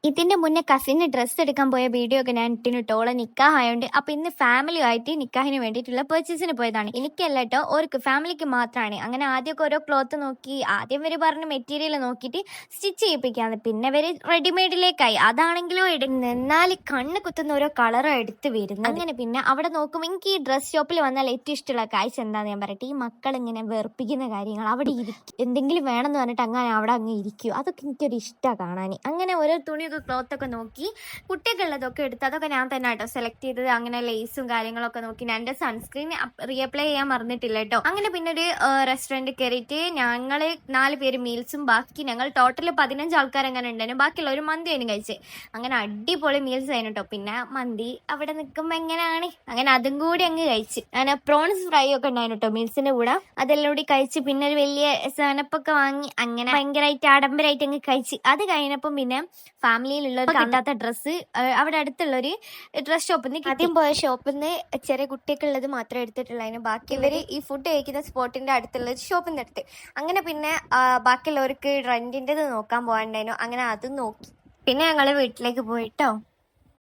ഇതിന്റെ മുന്നേ cousin dress എടുക്കാൻ പോയ വീഡിയോ ഒക്കെ ഞാൻ ഇട്ടിട്ട് ഓളെ നിക്കാഹായോണ്ട് അപ്പൊ ഇന്ന് ഫാമിലി ആയിട്ട് നിക്കാഹിന് വേണ്ടിയിട്ടുള്ള പെർച്ചേസിന് പോയതാണ്. എനിക്കല്ല കേട്ടോ, ഓർക്ക് ഫാമിലിക്ക് മാത്രമാണ്. അങ്ങനെ ആദ്യമൊക്കെ ഓരോ ക്ലോത്ത് നോക്കി, ആദ്യം ഇവര് പറഞ്ഞ മെറ്റീരിയൽ നോക്കിയിട്ട് സ്റ്റിച്ച് ചെയ്യിപ്പിക്കാന്ന്, പിന്നെ ഇവര് റെഡിമെയ്ഡിലേക്കായി. അതാണെങ്കിലോ എന്നാൽ കണ്ണ് കുത്തുന്ന ഓരോ കളർ എടുത്ത് വരുന്നത്. അങ്ങനെ പിന്നെ അവിടെ നോക്കുമ്പോൾ എനിക്ക് ഈ ഡ്രസ് ഷോപ്പിൽ വന്നാൽ ഏറ്റവും ഇഷ്ടമുള്ള കാഴ്ച എന്താന്ന് ഞാൻ പറയട്ടെ, ഈ മക്കൾ ഇങ്ങനെ വെറുപ്പിക്കുന്ന കാര്യങ്ങൾ. അവിടെ ഇരിക്കും, എന്തെങ്കിലും വേണമെന്ന് പറഞ്ഞിട്ട് അങ്ങനെ അവിടെ അങ്ങ് ഇരിക്കും. അതൊക്കെ എനിക്കൊരു ഇഷ്ടമാണ് കാണാൻ. അങ്ങനെ ഓരോ തുണിയൊക്കെ ക്ലോത്ത് ഒക്കെ നോക്കി കുട്ടികളുള്ളതൊക്കെ എടുത്ത് അതൊക്കെ ഞാൻ തന്നെ കേട്ടോ സെലക്ട് ചെയ്തത്. അങ്ങനെ ലേസും കാര്യങ്ങളൊക്കെ നോക്കി ഞാൻ എൻ്റെ സൺസ്ക്രീൻ റീഅപ്ലൈ ചെയ്യാൻ മറന്നിട്ടില്ല കേട്ടോ. അങ്ങനെ പിന്നെ ഒരു റെസ്റ്റോറൻറ്റ് കയറിയിട്ട് ഞങ്ങൾ 4 പേര് മീൽസും, ബാക്കി ഞങ്ങൾ ടോട്ടൽ 15 ആൾക്കാർ അങ്ങനെ ഉണ്ടായിരുന്നു. ബാക്കിയുള്ള ഒരു മന്തി അതിന് കഴിച്ച്. അങ്ങനെ അടിപൊളി മീൽസ് ആയിരുന്നു കേട്ടോ. പിന്നെ മന്തി അവിടെ നിൽക്കുമ്പോൾ എങ്ങനെയാണ്, അങ്ങനെ അതും കൂടി അങ്ങ് കഴിച്ച്. അങ്ങനെ പ്രോൺസ് ഫ്രൈ ഒക്കെ ഉണ്ടായിരുന്നു കേട്ടോ മീൽസിന്റെ കൂടെ. അതെല്ലാം കൂടി കഴിച്ച് പിന്നെ ഒരു വലിയ സെവനപ്പൊക്കെ വാങ്ങി അങ്ങനെ ഭയങ്കരമായിട്ട് ആഡംബരമായിട്ട് അങ്ങ് കഴിച്ച്. അത് കഴിഞ്ഞപ്പം പിന്നെ ഫാമിലിയിലുള്ള കിട്ടാത്ത ഡ്രസ്സ് അവിടെ അടുത്തുള്ളൊരു ഡ്രസ് ഷോപ്പിൽ നിന്ന്, ആദ്യം പോയ ഷോപ്പിൽ നിന്ന് ചെറിയ കുട്ടിക്കുള്ളത് മാത്രമേ എടുത്തിട്ടുള്ളതിന് ബാക്കി ഇവര് ഈ ഫുഡ് കഴിക്കുന്ന സ്പോട്ടിന്റെ അടുത്തുള്ള ഷോപ്പിൽ നിന്ന് എടുത്ത്. അങ്ങനെ പിന്നെ ബാക്കിയുള്ളവർക്ക് റെന്റിൻ്റെത് നോക്കാൻ പോകാണ്ടായിരുന്നു. അങ്ങനെ അതും നോക്കി പിന്നെ ഞങ്ങൾ വീട്ടിലേക്ക് പോയിട്ടോ.